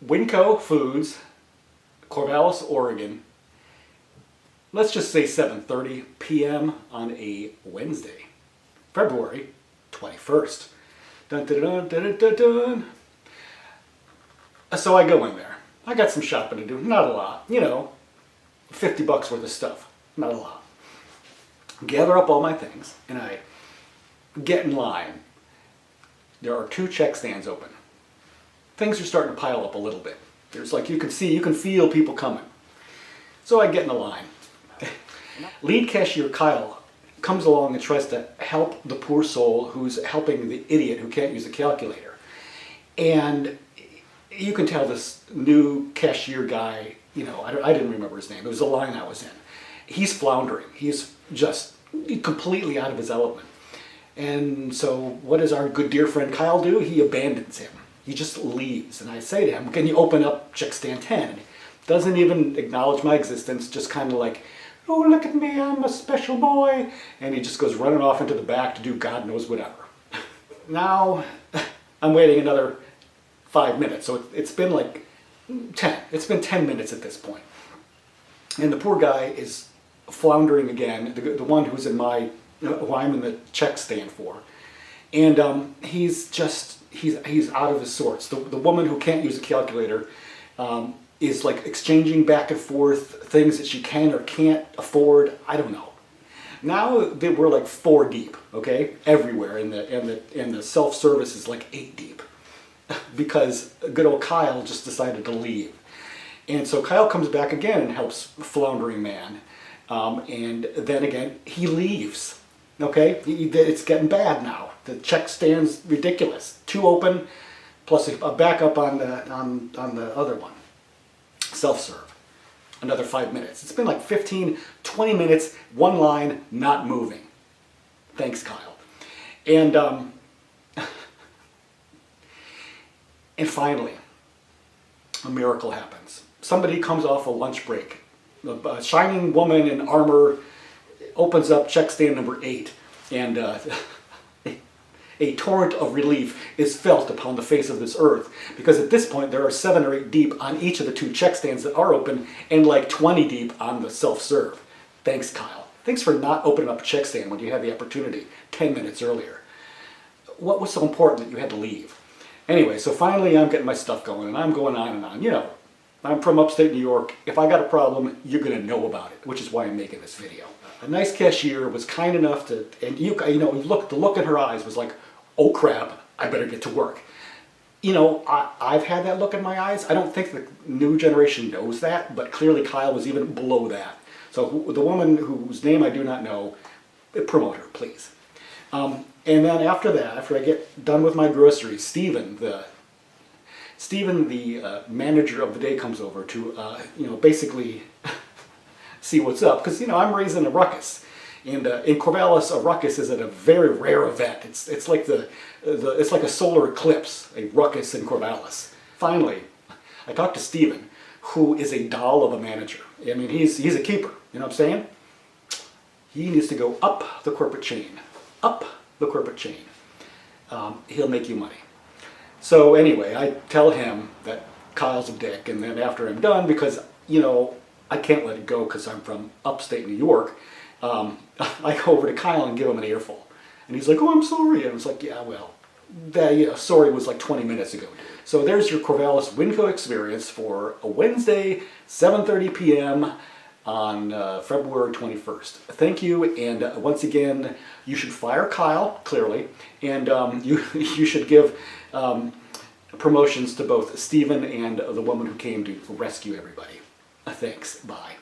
WINCO Foods, Corvallis, Oregon. Let's just say 7:30 p.m. on a Wednesday, February 21st. Dun, dun, dun, dun, dun, dun. So I go in there. I got some shopping to do, not a lot, you know, $50 worth of stuff, not a lot. Gather up all my things and I get in line. There are 2 check stands open. Things are starting to pile up a little bit. There's like, you can feel people coming. So I get in the line. Lead cashier Kyle comes along and tries to help the poor soul who's helping the idiot who can't use a calculator. And you can tell this new cashier guy, you know, I didn't remember his name. It was the line I was in. He's floundering. He's just completely out of his element. And so what does our good dear friend Kyle do? He abandons him. He just leaves. And I say to him, can you open up checkstand 10? Doesn't even acknowledge my existence, just kind of like, oh, look at me, I'm a special boy. And he just goes running off into the back to do God knows whatever. Now, I'm waiting another 5 minutes. So it's been like 10. It's been 10 minutes at this point. And the poor guy is floundering again, the one who's in my, who I'm in the check stand for. And he's out of his sorts. The woman who can't use a calculator is like exchanging back and forth things that she can or can't afford. I don't know. Now we're like 4 deep, okay, everywhere, and the self-service is like 8 deep, because good old Kyle just decided to leave. And so Kyle comes back again and helps floundering man, and then again he leaves. Okay, it's getting bad now. The check stand's ridiculous. 2 open, plus a backup on the other one. Self-serve. Another 5 minutes. It's been like 15, 20 minutes, one line, not moving. Thanks, Kyle. And and finally, a miracle happens. Somebody comes off a lunch break. A shining woman in armor opens up check stand number 8, and a torrent of relief is felt upon the face of this earth, because at this point there are 7 or 8 deep on each of the 2 check stands that are open, and like 20 deep on the self-serve. Thanks, Kyle. Thanks for not opening up a check stand when you had the opportunity 10 minutes earlier. What was so important that you had to leave? Anyway, so finally I'm getting my stuff going, and I'm going on and on. You know, I'm from upstate New York. If I got a problem, you're going to know about it, which is why I'm making this video. A nice cashier was kind enough to, and you know, the look in her eyes was like, oh crap, I better get to work. You know, I've had that look in my eyes. I don't think the new generation knows that, but clearly Kyle was even below that. So the woman whose name I do not know, promote her, please. And then after that, after I get done with my groceries, Steven, the manager of the day, comes over to, you know, basically see what's up, because, you know, I'm raising a ruckus. And in Corvallis, a ruckus is a very rare event. It's like it's like a solar eclipse, a ruckus in Corvallis. Finally, I talked to Steven, who is a doll of a manager. I mean, he's a keeper. You know what I'm saying? He needs to go up the corporate chain. Up the corporate chain. He'll make you money. So anyway, I tell him that Kyle's a dick, and then after I'm done, because, you know, I can't let it go because I'm from upstate New York, I go over to Kyle and give him an earful. And he's like, oh, I'm sorry. And I was like, yeah, well, sorry was like 20 minutes ago. So there's your Corvallis WINCO experience for a Wednesday, 7:30 p.m. on February 21st. Thank you, and once again, you should fire Kyle, clearly, and you should give promotions to both Steven and the woman who came to rescue everybody. Thanks. Bye.